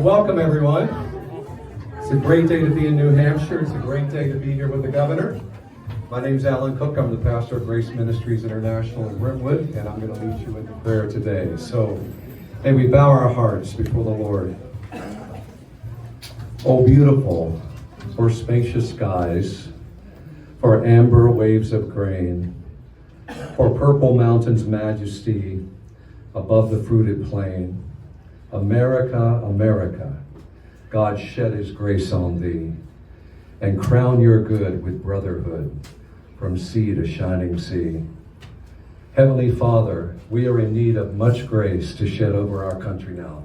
Welcome, everyone. It's a great day to be in New Hampshire. It's a great day to be here with the governor. My name's Alan Cook. I'm the pastor of Grace Ministries International in Brentwood, and I'm going to lead you in prayer today. So, may we bow our hearts before the Lord. Oh, beautiful, for spacious skies, for amber waves of grain, for purple mountains' majesty above the fruited plain. America, America, God shed his grace on thee, and crown your good with brotherhood from sea to shining sea. Heavenly Father, we are in need of much grace to shed over our country now.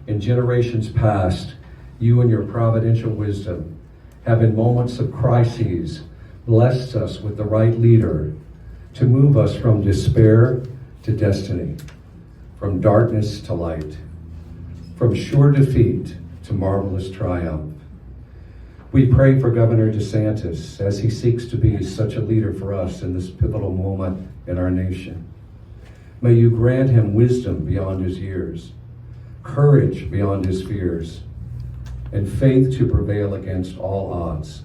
In generations past, you in your providential wisdom have in moments of crises blessed us with the right leader to move us from despair to destiny, from darkness to light, from sure defeat to marvelous triumph. We pray for Governor DeSantis as he seeks to be such a leader for us in this pivotal moment in our nation. May you grant him wisdom beyond his years, courage beyond his fears, and faith to prevail against all odds.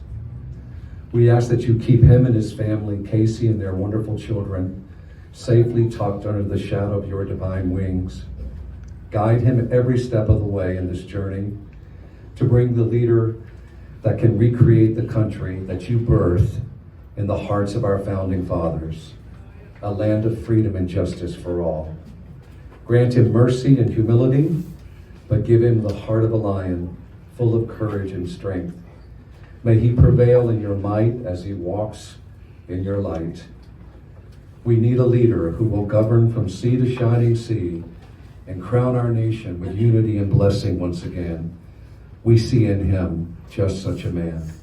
We ask that you keep him and his family, Casey and their wonderful children, safely tucked under the shadow of your divine wings. Guide him every step of the way in this journey to bring the leader that can recreate the country that you birthed in the hearts of our founding fathers, a land of freedom and justice for all. Grant him mercy and humility, but give him the heart of a lion, full of courage and strength. May he prevail in your might as he walks in your light. We need a leader who will govern from sea to shining sea and crown our nation with unity and blessing once again. We see in him just such a man.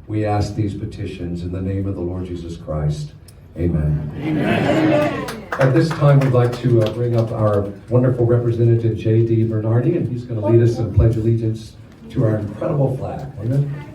We ask these petitions in the name of the Lord Jesus Christ. Amen. Amen. At this time, we'd like to bring up our wonderful representative, J.D. Bernardi, and he's going to lead us in Pledge Allegiance to our incredible flag. Amen.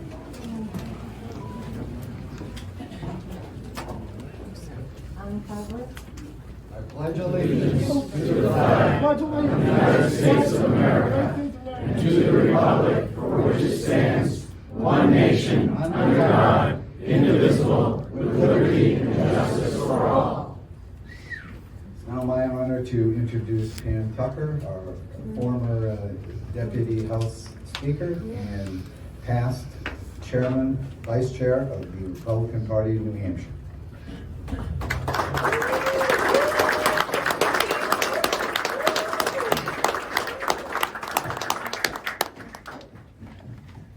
I pledge allegiance to the flag of the United States of America and to the republic for which it stands, one nation, under God, indivisible, with liberty and justice for all. It's now my honor to introduce Pam Tucker, our former Deputy House Speaker and past Chairman, Vice Chair of the Republican Party of New Hampshire.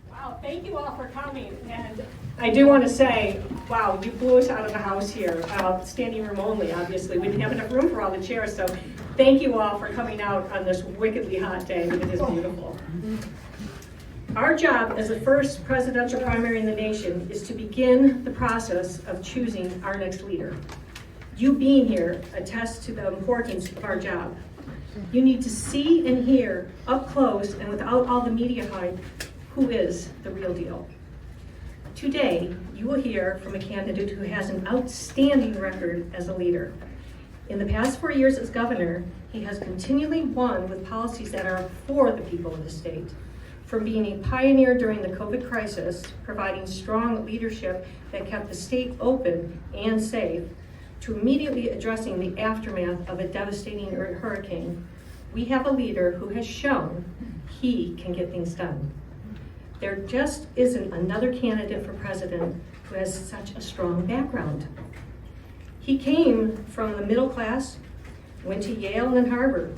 Wow, thank you all for coming. And I do want to say, wow, you blew us out of the house here. Standing room only, obviously. We didn't have enough room for all the chairs, so thank you all for coming out on this wickedly hot day. It is beautiful. Our job as the first presidential primary in the nation is to begin the process of choosing our next leader. You being here attests to the importance of our job. You need to see and hear up close and without all the media hype who is the real deal. Today, you will hear from a candidate who has an outstanding record as a leader. In the past 4 years as governor, he has continually won with policies that are for the people of the state. From being a pioneer during the COVID crisis, providing strong leadership that kept the state open and safe, to immediately addressing the aftermath of a devastating hurricane, we have a leader who has shown he can get things done. There just isn't another candidate for president who has such a strong background. He came from the middle class, went to Yale and Harvard.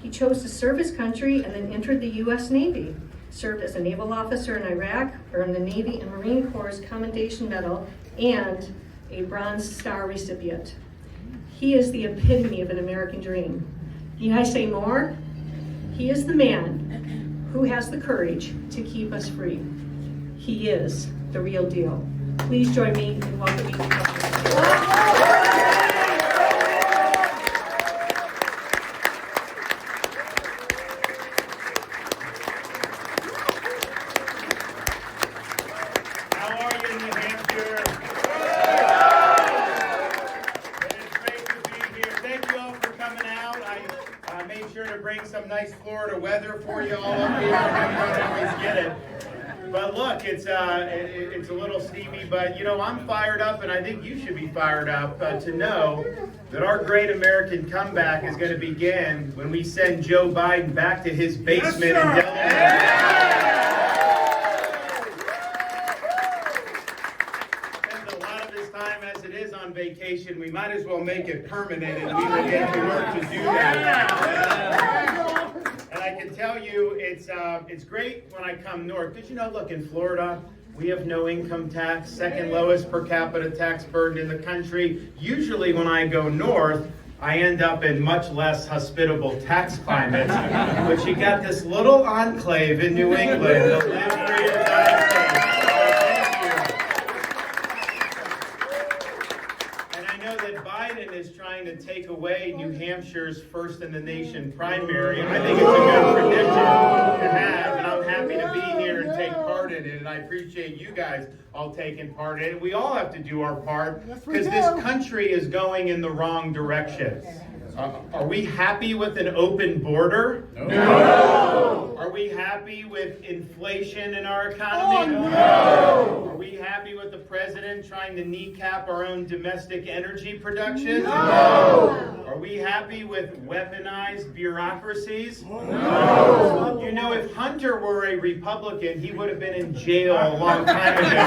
He chose to serve his country and then entered the U.S. Navy. Served as a naval officer in Iraq, earned the Navy and Marine Corps Commendation Medal, and a Bronze Star recipient. He is the epitome of an American dream. Need I say more? He is the man who has the courage to keep us free. He is the real deal. Please join me in welcoming the governor. I made sure to bring some nice Florida weather for you all up here. I know you don't always get it. But look, it's a little steamy, but you know, I'm fired up, and I think you should be fired up to know that our great American comeback is going to begin when we send Joe Biden back to his basement in Delaware. Spends a lot of his time as it is on vacation. We might as well make it permanent, and we will get to work to do that. And I can tell you, it's great when I come north, because you know, look, in Florida, we have no income tax, second lowest per capita tax burden in the country. Usually when I go north, I end up in much less hospitable tax climates. But you got this little enclave in New England that lives free of tax. Biden is trying to take away New Hampshire's first in the nation primary. I think it's a good tradition to have, and I'm happy to be here and take part in it, and I appreciate you guys all taking part in it. We all have to do our part, because this country is going in the wrong direction. Are we happy with an open border? No. Are we happy with inflation in our economy? No. Are we happy with the president trying to kneecap our own domestic energy production? No. Are we happy with weaponized bureaucracies? No. You know, if Hunter were a Republican, he would have been in jail a long time ago.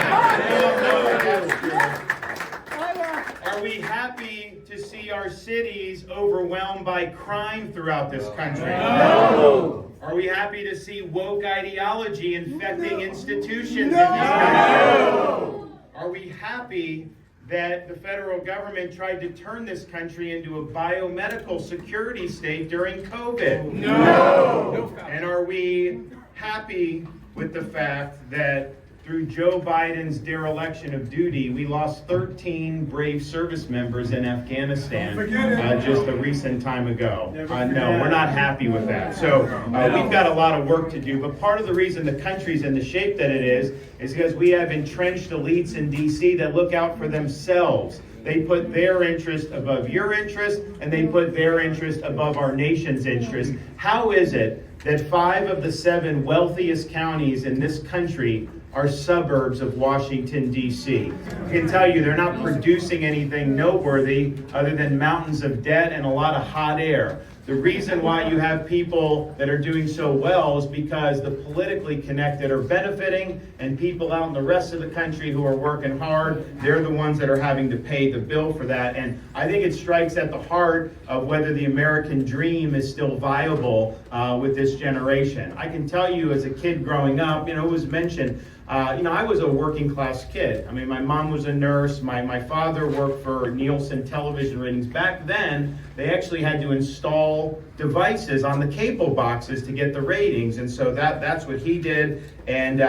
Are we happy to see our cities overwhelmed by crime throughout this country? No. Are we happy to see woke ideology infecting institutions in this country? No. Are we happy that the federal government tried to turn this country into a biomedical security state during COVID? No. And are we happy with the fact that through Joe Biden's dereliction of duty, we lost 13 brave service members in Afghanistan just a recent time ago? No, we're not happy with that. So we've got a lot of work to do. But part of the reason the country's in the shape that it is because we have entrenched elites in D.C. that look out for themselves. They put their interest above your interest, and they put their interest above our nation's interest. How is it that 5 of the 7 wealthiest counties in this country are suburbs of Washington, D.C.? I can tell you they're not producing anything noteworthy other than mountains of debt and a lot of hot air. The reason why you have people that are doing so well is because the politically connected are benefiting, and people out in the rest of the country who are working hard, they're the ones that are having to pay the bill for that. And I think it strikes at the heart of whether the American dream is still viable with this generation. I can tell you, as a kid growing up, it was mentioned, I was a working class kid. I mean, my mom was a nurse. My father worked for Nielsen television ratings. Back then, they actually had to install devices on the cable boxes to get the ratings. And so that's what he did. And,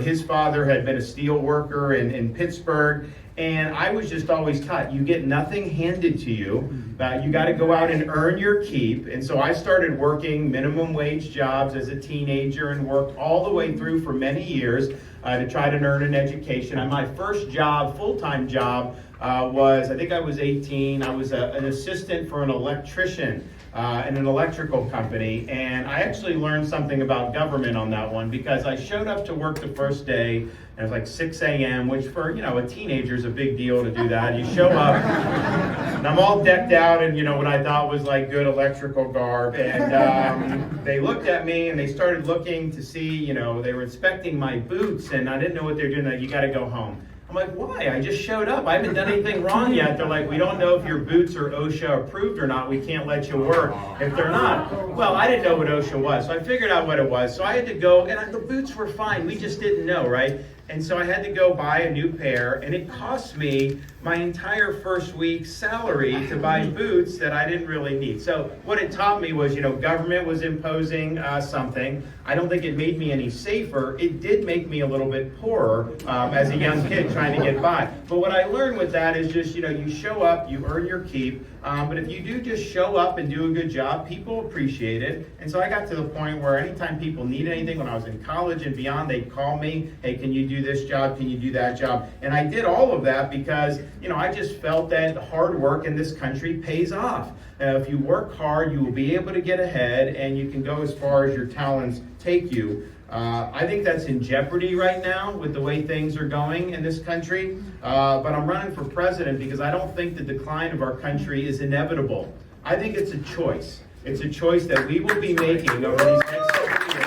his father had been a steel worker in Pittsburgh. And I was just always taught, you get nothing handed to you. You got to go out and earn your keep. And so I started working minimum wage jobs as a teenager and worked all the way through for many years to try to earn an education. And my first job, full-time job, was, I think I was 18. I was an assistant for an electrician in an electrical company. And I actually learned something about government on that one, because I showed up to work the first day, and it was like 6 a.m., which for, a teenager is a big deal to do that. You show up, and I'm all decked out in, what I thought was like good electrical garb. And they looked at me, and they started looking to see, they were inspecting my boots, and I didn't know what they were doing. Like, you got to go home. I'm like, why? I just showed up. I haven't done anything wrong yet. They're like, we don't know if your boots are OSHA approved or not. We can't let you work if they're not. Well, I didn't know what OSHA was, so I figured out what it was. So I had to go, and the boots were fine. We just didn't know, right? And so I had to go buy a new pair, and it cost me my entire first week's salary to buy boots that I didn't really need. So what it taught me was, government was imposing something. I don't think it made me any safer. It did make me a little bit poorer as a young kid trying to get by. But what I learned with that is just, you show up, you earn your keep. But if you do just show up and do a good job, people appreciate it. And so I got to the point where anytime people needed anything, when I was in college and beyond, they'd call me, hey, can you do this job? Can you do that job? And I did all of that because, I just felt that hard work in this country pays off. If you work hard, you will be able to get ahead, and you can go as far as your talents take you. I think that's in jeopardy right now with the way things are going in this country. But I'm running for president because I don't think the decline of our country is inevitable. I think it's a choice. It's a choice that we will be making over these next several years.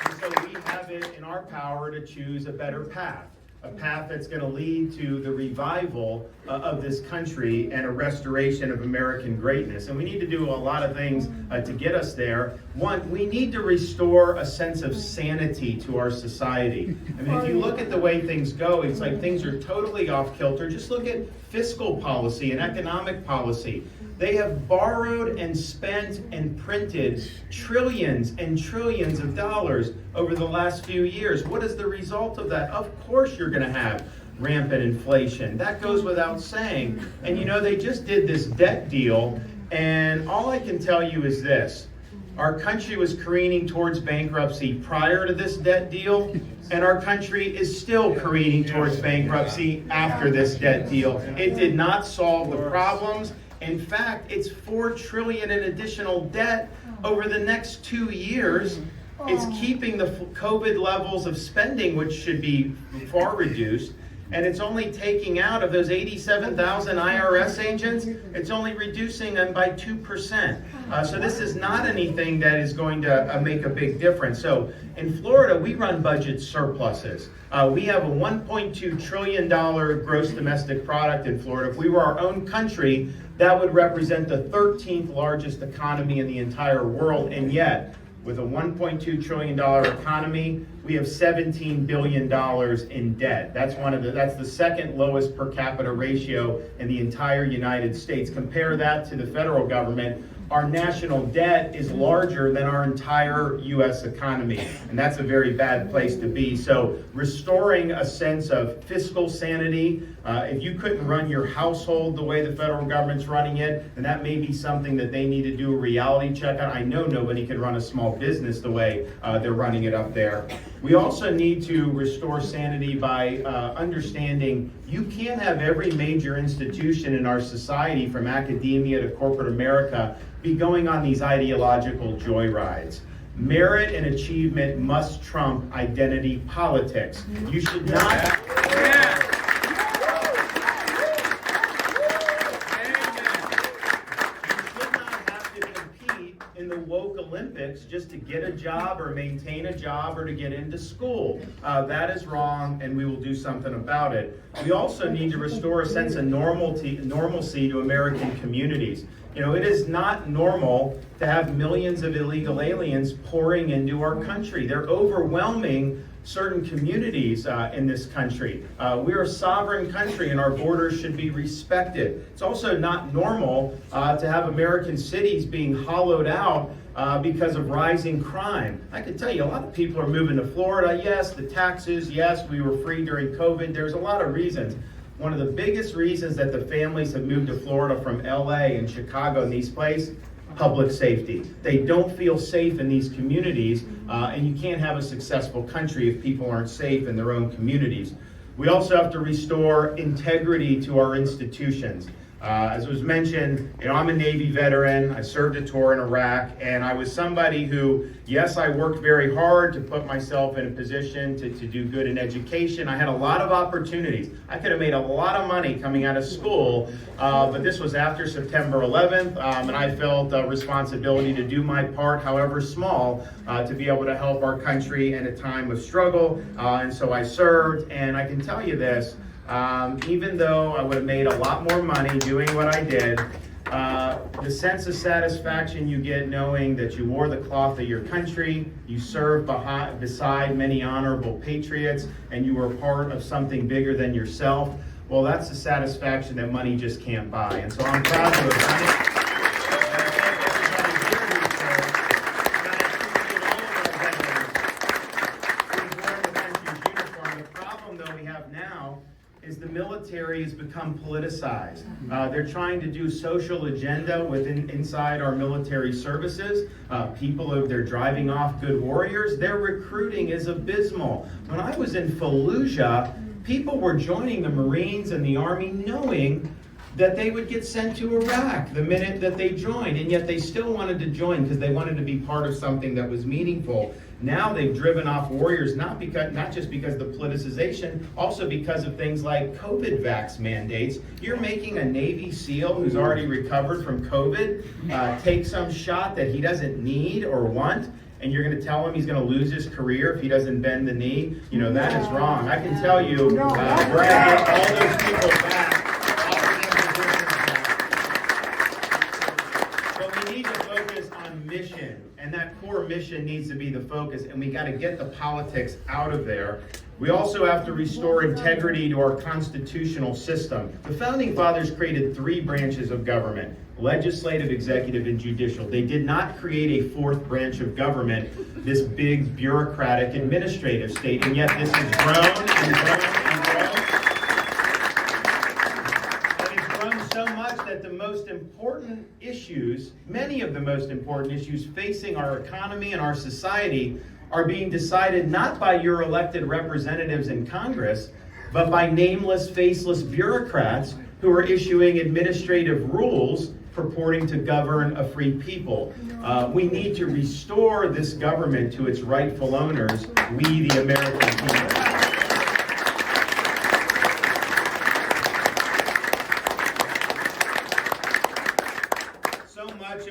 And so we have it in our power to choose a better path. A path that's going to lead to the revival of this country and a restoration of American greatness. And we need to do a lot of things to get us there. One, we need to restore a sense of sanity to our society. I mean, if you look at the way things go, it's like things are totally off kilter. Just look at fiscal policy and economic policy. They have borrowed and spent and printed trillions and trillions of dollars over the last few years. What is the result of that? Of course you're going to have rampant inflation. That goes without saying. And they just did this debt deal, and all I can tell you is this. Our country was careening towards bankruptcy prior to this debt deal, and our country is still careening towards bankruptcy after this debt deal. It did not solve the problems. In fact, it's $4 trillion in additional debt over the next 2 years. It's keeping the COVID levels of spending, which should be far reduced, and it's only taking out of those 87,000 IRS agents, it's only reducing them by 2%. So this is not anything that is going to make a big difference. So in Florida, we run budget surpluses. We have a $1.2 trillion gross domestic product in Florida. If we were our own country, that would represent the 13th largest economy in the entire world, and yet, with a $1.2 trillion economy, we have $17 billion in debt. That's the second lowest per capita ratio in the entire United States. Compare that to the federal government. Our national debt is larger than our entire U.S. economy, and that's a very bad place to be. So restoring a sense of fiscal sanity, if you couldn't run your household the way the federal government's running it, then that may be something that they need to do a reality check on. I know nobody can run a small business the way they're running it up there. We also need to restore sanity by understanding you can't have every major institution in our society, from academia to corporate America, be going on these ideological joyrides. Merit and achievement must trump identity politics. You should not... in the woke Olympics just to get a job or maintain a job or to get into school. That is wrong, and we will do something about it. We also need to restore a sense of normalcy to American communities. It is not normal to have millions of illegal aliens pouring into our country. They're overwhelming certain communities in this country. We're a sovereign country, and our borders should be respected. It's also not normal to have American cities being hollowed out because of rising crime. I can tell you, a lot of people are moving to Florida. Yes, the taxes. Yes, we were free during COVID. There's a lot of reasons. One of the biggest reasons that the families have moved to Florida from LA and Chicago and these places, public safety. They don't feel safe in these communities, and you can't have a successful country if people aren't safe in their own communities. We also have to restore integrity to our institutions. As was mentioned, I'm a Navy veteran. I served a tour in Iraq, and I was somebody who, yes, I worked very hard to put myself in a position to do good in education. I had a lot of opportunities. I could have made a lot of money coming out of school, but this was after September 11th, and I felt a responsibility to do my part, however small, to be able to help our country in a time of struggle, and so I served, and I can tell you this, even though I would have made a lot more money doing what I did, the sense of satisfaction you get knowing that you wore the cloth of your country, you served beside many honorable patriots, and you were part of something bigger than yourself, well, that's the satisfaction that money just can't buy. And so I'm proud to have done it. has become politicized. They're trying to do social agenda inside our military services. They're driving off good warriors. Their recruiting is abysmal. When I was in Fallujah, people were joining the Marines and the Army knowing that they would get sent to Iraq the minute that they joined, and yet they still wanted to join because they wanted to be part of something that was meaningful. Now they've driven off warriors, not just because of the politicization, also because of things like COVID vax mandates. You're making a Navy SEAL who's already recovered from COVID take some shot that he doesn't need or want, and you're going to tell him he's going to lose his career if he doesn't bend the knee. You know, that is wrong. I can tell you, we're going to get all those people back. Mission, and that core mission needs to be the focus, and we got to get the politics out of there. We also have to restore integrity to our constitutional system. The Founding Fathers created 3 branches of government: legislative, executive, and judicial. They did not create a 4th branch of government, this big bureaucratic administrative state, and yet this has grown and grown and grown. So much that the most important issues, many of the most important issues facing our economy and our society are being decided not by your elected representatives in Congress, but by nameless, faceless bureaucrats who are issuing administrative rules purporting to govern a free people. We need to restore this government to its rightful owners, we the American people.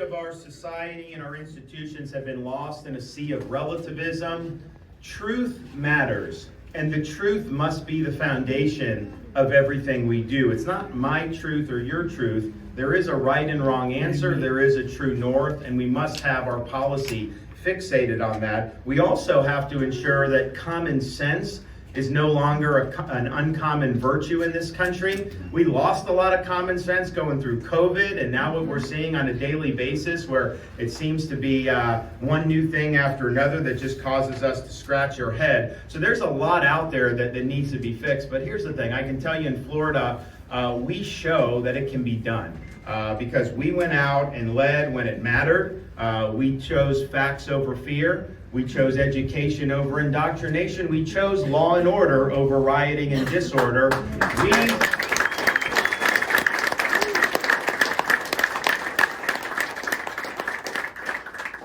Of our society and our institutions have been lost in a sea of relativism. Truth matters, and the truth must be the foundation of everything we do. It's not my truth or your truth. There is a right and wrong answer. There is a true north, and we must have our policy fixated on that. We also have to ensure that common sense is no longer an uncommon virtue in this country. We lost a lot of common sense going through COVID, and now what we're seeing on a daily basis, where it seems to be one new thing after another that just causes us to scratch our head. So there's a lot out there that needs to be fixed. But here's the thing, I can tell you in Florida, we show that it can be done. Because we went out and led when it mattered. We chose facts over fear. We chose education over indoctrination. We chose law and order over rioting and disorder.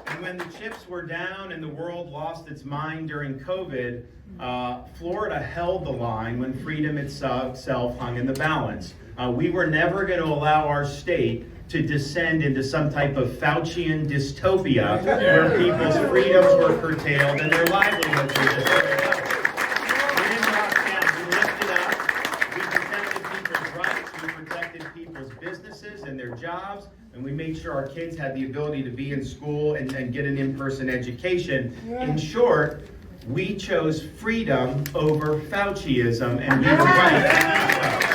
And when the chips were down and the world lost its mind during COVID, Florida held the line when freedom itself hung in the balance. We were never going to allow our state to descend into some type of Faucian dystopia where people's freedoms were curtailed and their livelihoods were destroyed. We didn't rock down. We lifted up. We protected people's rights. We protected people's businesses and their jobs. And we made sure our kids had the ability to be in school and get an in-person education. In short, we chose freedom over Fauciism, and we were right.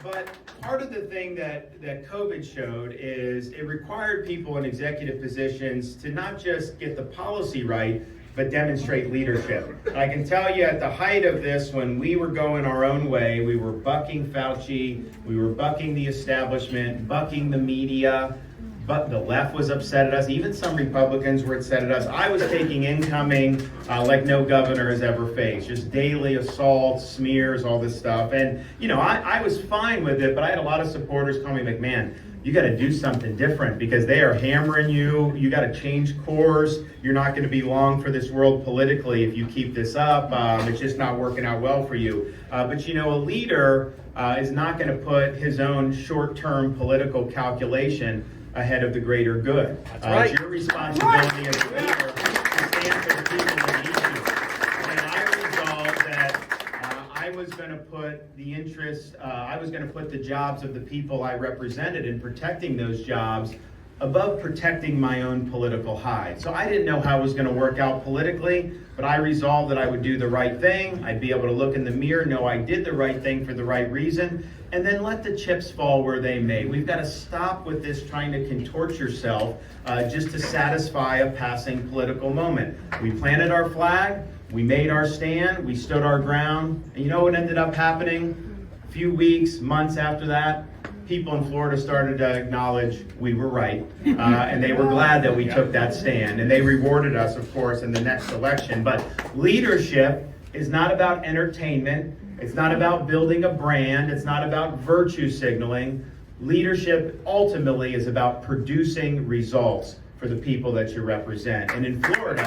But part of the thing that COVID showed is it required people in executive positions to not just get the policy right, but demonstrate leadership. I can tell you at the height of this, when we were going our own way, we were bucking Fauci, we were bucking the establishment, bucking the media, but the left was upset at us. Even some Republicans were upset at us. I was taking incoming like no governor has ever faced, just daily assaults, smears, all this stuff. And, you know, I was fine with it, but I had a lot of supporters call me, like, man, you got to do something different because they are hammering you. You got to change course. You're not going to be long for this world politically if you keep this up. It's just not working out well for you. But, you know, a leader is not going to put his own short-term political calculation ahead of the greater good. That's right. It's your responsibility as a leader to stand for the people that need you. And I resolved that I was going to put the interests, I was going to put the jobs of the people I represented in protecting those jobs above protecting my own political hide. So I didn't know how it was going to work out politically, but I resolved that I would do the right thing. I'd be able to look in the mirror, know I did the right thing for the right reason, and then let the chips fall where they may. We've got to stop with this trying to contort yourself just to satisfy a passing political moment. We planted our flag, we made our stand, we stood our ground, and you know what ended up happening? A few weeks, months after that, people in Florida started to acknowledge we were right, and they were glad that we took that stand, and they rewarded us, of course, in the next election. But leadership is not about entertainment. It's not about building a brand. It's not about virtue signaling. Leadership ultimately is about producing results for the people that you represent. And in Florida,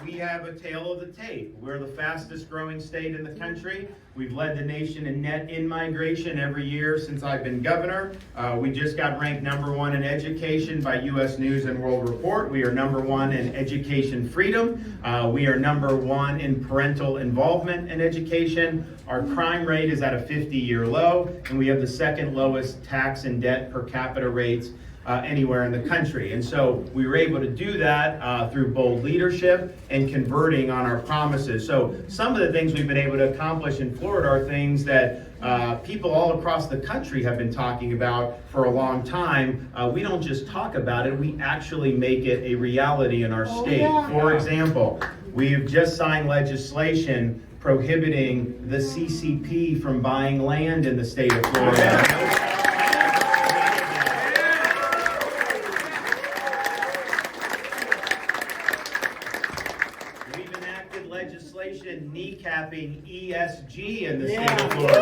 we have a tale of the tape. We're the fastest growing state in the country. We've led the nation in net in-migration every year since I've been governor. We just got ranked #1 in education by U.S. News and World Report. We are #1 in education freedom. We are #1 in parental involvement in education. Our crime rate is at a 50-year low, and we have the second lowest tax and debt per capita rates anywhere in the country. And so we were able to do that through bold leadership and converting on our promises. So some of the things we've been able to accomplish in Florida are things that people all across the country have been talking about for a long time. We don't just talk about it, we actually make it a reality in our state. For example, we've just signed legislation prohibiting the CCP from buying land in the state of Florida. Legislation kneecapping ESG in the state of Florida.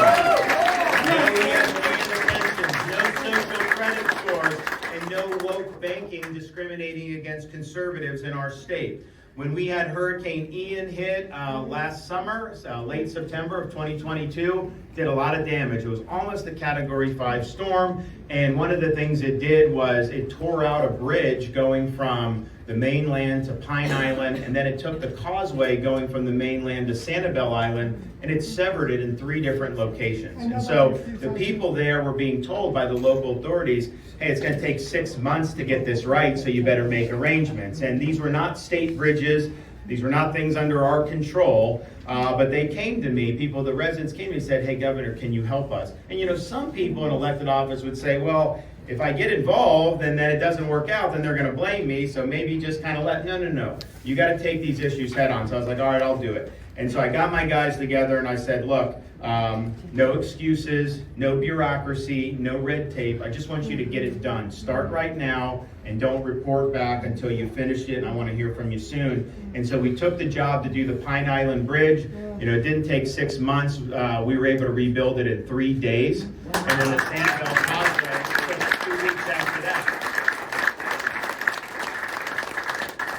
No ESG interventions, no social credit scores, and no woke banking discriminating against conservatives in our state. When we had Hurricane Ian hit last summer, late September of 2022, did a lot of damage. It was almost a Category 5 storm, and one of the things it did was it tore out a bridge going from the mainland to Pine Island, and then it took the causeway going from the mainland to Sanibel Island, and it severed it in 3 different locations. And so the people there were being told by the local authorities, hey, it's going to take 6 months to get this right, so you better make arrangements. And these were not state bridges. These were not things under our control, but they came to me, the residents came to me and said, hey, Governor, can you help us? And you know, some people in elected office would say, well, if I get involved and then it doesn't work out, then they're going to blame me, so maybe just kind of no. You got to take these issues head on. So I was like, all right, I'll do it. And so I got my guys together and I said, look, no excuses, no bureaucracy, no red tape. I just want you to get it done. Start right now and don't report back until you finished it, and I want to hear from you soon. And so we took the job to do the Pine Island Bridge. You know, it didn't take 6 months. We were able to rebuild it in 3 days. And then the Sanibel Causeway took 2 weeks after that.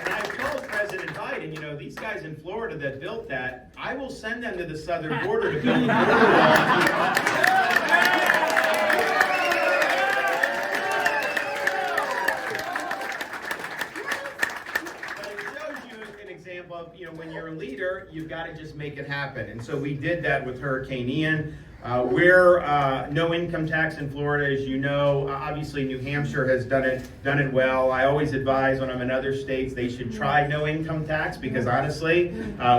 And I told President Biden, you know, these guys in Florida that built that, I will send them to the southern border to build a border wall. You know, when you're a leader, you've got to just make it happen. And so we did that with Hurricane Ian. We're no income tax in Florida, as you know. Obviously, New Hampshire has done it well. I always advise when I'm in other states they should try no income tax because honestly,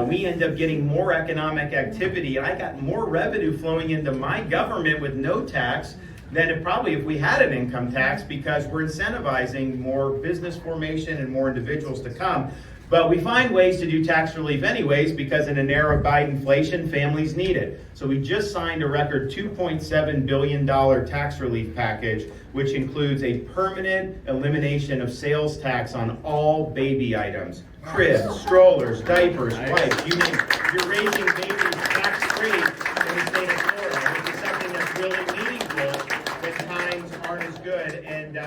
we end up getting more economic activity, and I got more revenue flowing into my government with no tax than it probably if we had an income tax because we're incentivizing more business formation and more individuals to come. But we find ways to do tax relief anyways because in an era of Bidenflation, families need it. So we just signed a record $2.7 billion tax relief package, which includes a permanent elimination of sales tax on all baby items. Cribs, strollers, diapers, wipes, you name it. You're raising babies tax-free in the state of Florida, which is something that's really meaningful when times aren't as good. And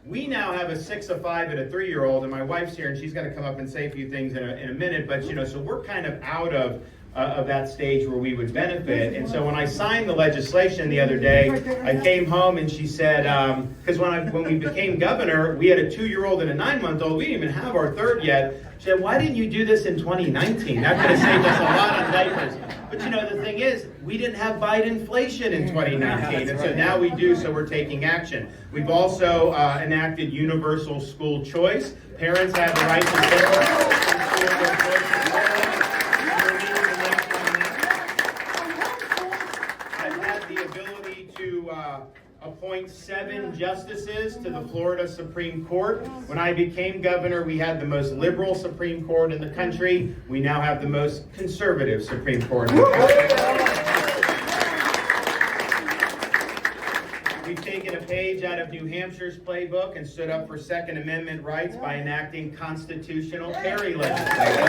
we now have a 6, a 5, and a 3-year-old, and my wife's here, and she's going to come up and say a few things in a minute. But you know, so we're kind of out of of that stage where we would benefit. And so when I signed the legislation the other day, I came home and she said, because when we became governor, we had a 2-year-old and a 9-month-old. We didn't even have our third yet. She said, why didn't you do this in 2019? That could have saved us a lot on diapers. But you know, the thing is, we didn't have Biden-inflation in 2019, and so now we do, so we're taking action. We've also enacted universal school choice. Parents have the right to send their children to school with choice. I've had the ability to appoint 7 justices to the Florida Supreme Court. When I became governor, we had the most liberal Supreme Court in the country. We now have the most conservative Supreme Court in the country. We've taken a page out of New Hampshire's playbook and stood up for Second Amendment rights by enacting constitutional carry legislation.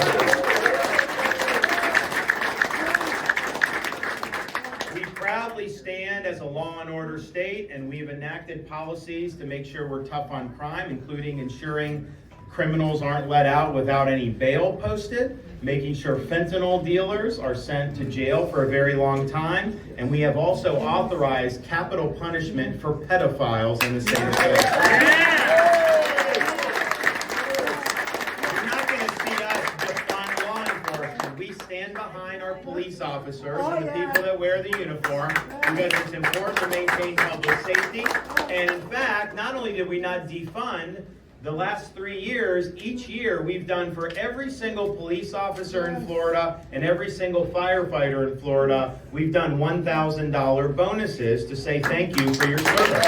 We proudly stand as a law and order state, and we've enacted policies to make sure we're tough on crime, including ensuring criminals aren't let out without any bail posted, making sure fentanyl dealers are sent to jail for a very long time, and we have also authorized capital punishment for pedophiles in the state of Florida. You're not going to see us defund law enforcement. We stand behind our police officers and the people that wear the uniform because it's important to maintain public safety. And in fact, not only did we not defund, the last 3 years, each year we've done for every single police officer in Florida and every single firefighter in Florida, we've done $1,000 bonuses to say thank you for your service.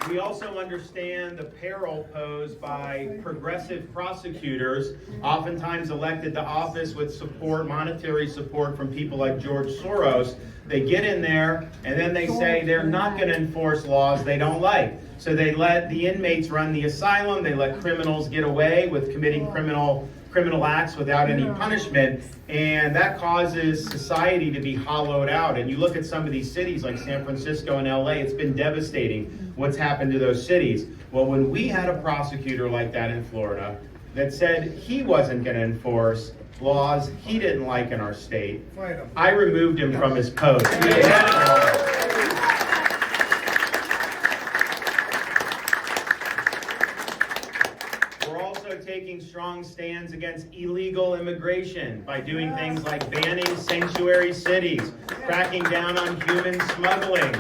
We also understand the peril posed by progressive prosecutors, oftentimes elected to office with support, monetary support from people like George Soros. They get in there and then they say they're not going to enforce laws they don't like. So they let the inmates run the asylum, they let criminals get away with committing criminal acts without any punishment, and that causes society to be hollowed out. And you look at some of these cities like San Francisco and LA, it's been devastating what's happened to those cities. Well, when we had a prosecutor like that in Florida that said he wasn't going to enforce laws he didn't like in our state, I removed him from his post. We're also taking strong stands against illegal immigration by doing things like banning sanctuary cities, cracking down on human smuggling,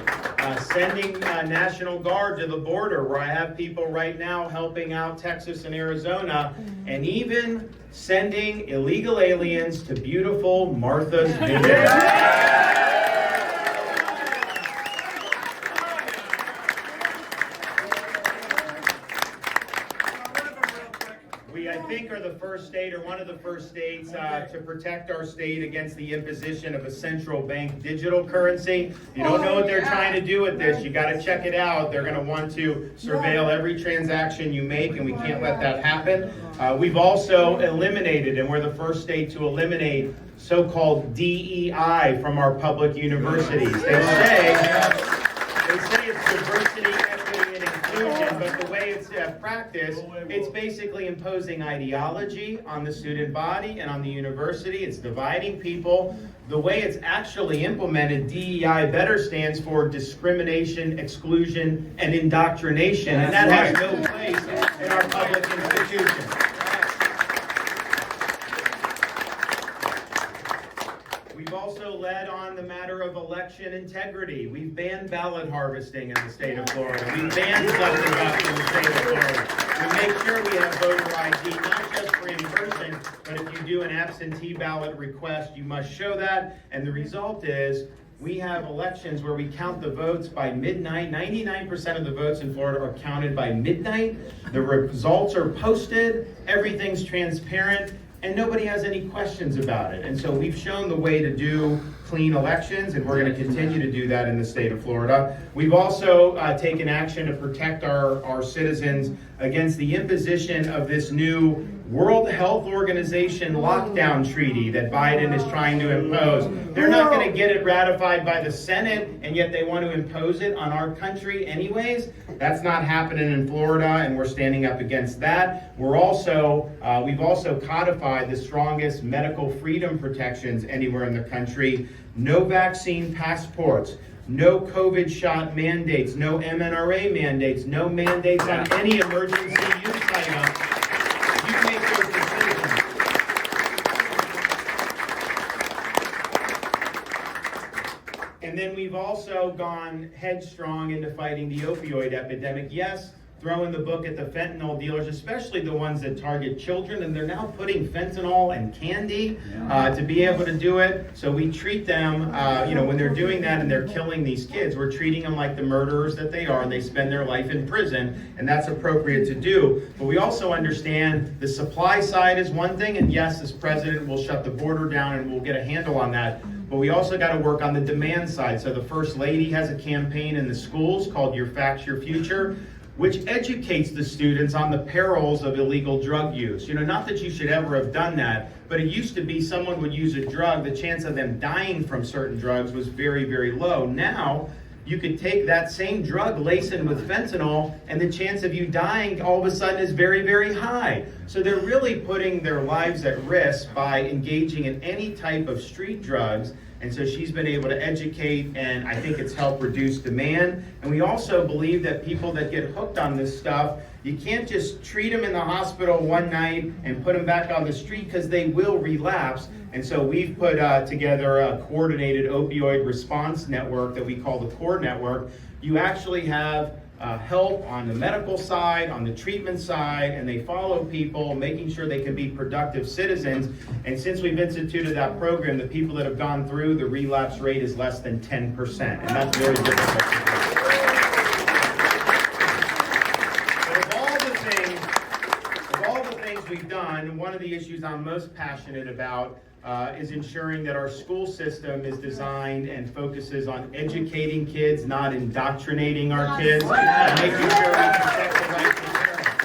sending National Guard to the border, where I have people right now helping out Texas and Arizona, and even sending illegal aliens to beautiful Martha's Vineyard. We, I think, are the first state, or one of the first states, to protect our state against the imposition of a central bank digital currency. If you don't know what they're trying to do with this, you got to check it out. They're going to want to surveil every transaction you make, and we can't let that happen. We've also eliminated, and we're the first state to eliminate, so-called DEI from our public universities. They say it's diversity, equity, and inclusion, but the way it's practiced, it's basically imposing ideology on the student body and on the university. It's dividing people. The way it's actually implemented, DEI better stands for discrimination, exclusion, and indoctrination, and that has no place in our public institutions. We've also led on the matter of election integrity. We've banned ballot harvesting in the state of Florida. We've banned stuff in the state of Florida. We make sure we have voter ID, not just for in person, but if you do an absentee ballot request, you must show that. And the result is we have elections where we count the votes by midnight. 99% of the votes in Florida are counted by midnight. The results are posted. Everything's transparent. And nobody has any questions about it. And so we've shown the way to do clean elections, and we're going to continue to do that in the state of Florida. We've also taken action to protect our citizens against the imposition of this new World Health Organization lockdown treaty that Biden is trying to impose. They're not going to get it ratified by the Senate, and yet they want to impose it on our country anyways. That's not happening in Florida, and we're standing up against that. We've also codified the strongest medical freedom protections anywhere in the country. No vaccine passports, no COVID shot mandates, no MNRA mandates, no mandates on any emergency use item. You make those decisions. And then we've also gone headstrong into fighting the opioid epidemic. Yes, throwing the book at the fentanyl dealers, especially the ones that target children, and they're now putting fentanyl and candy to be able to do it. So we treat them, when they're doing that and they're killing these kids, we're treating them like the murderers that they are, and they spend their life in prison, and that's appropriate to do. But we also understand the supply side is one thing, and yes, this president will shut the border down and we'll get a handle on that. But we also got to work on the demand side. So the First Lady has a campaign in the schools called Your Facts, Your Future, which educates the students on the perils of illegal drug use. Not that you should ever have done that, but it used to be someone would use a drug, the chance of them dying from certain drugs was very, very low. Now, you could take that same drug laced with fentanyl, and the chance of you dying all of a sudden is very, very high. So they're really putting their lives at risk by engaging in any type of street drugs. And so she's been able to educate, and I think it's helped reduce demand. And we also believe that people that get hooked on this stuff, you can't just treat them in the hospital one night and put them back on the street, because they will relapse. And so we've put together a coordinated opioid response network that we call the CORE network. You actually have help on the medical side, on the treatment side, and they follow people, making sure they can be productive citizens. And since we've instituted that program, the people that have gone through, the relapse rate is less than 10%, and that's very difficult to do. But of all the things we've done, one of the issues I'm most passionate about is ensuring that our school system is designed and focuses on educating kids, not indoctrinating our kids, and making sure we protect the rights of parents.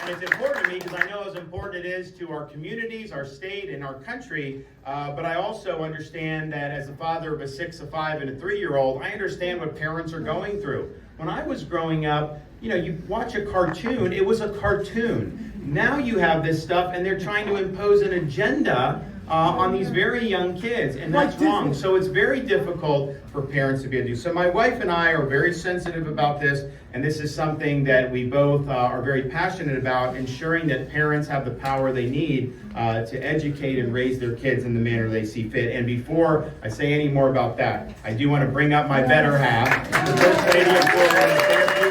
And it's important to me because I know as important it is to our communities, our state, and our country, but I also understand that as a father of a 6, a 5, and a 3-year-old, I understand what parents are going through. When I was growing up, you watch a cartoon, it was a cartoon. Now you have this stuff, and they're trying to impose an agenda on these very young kids, and that's wrong. So it's very difficult for parents to be able to do. So my wife and I are very sensitive about this, and this is something that we both are very passionate about, ensuring that parents have the power they need to educate and raise their kids in the manner they see fit. And before I say any more about that, I do want to bring up my better half, the First Lady of Florida.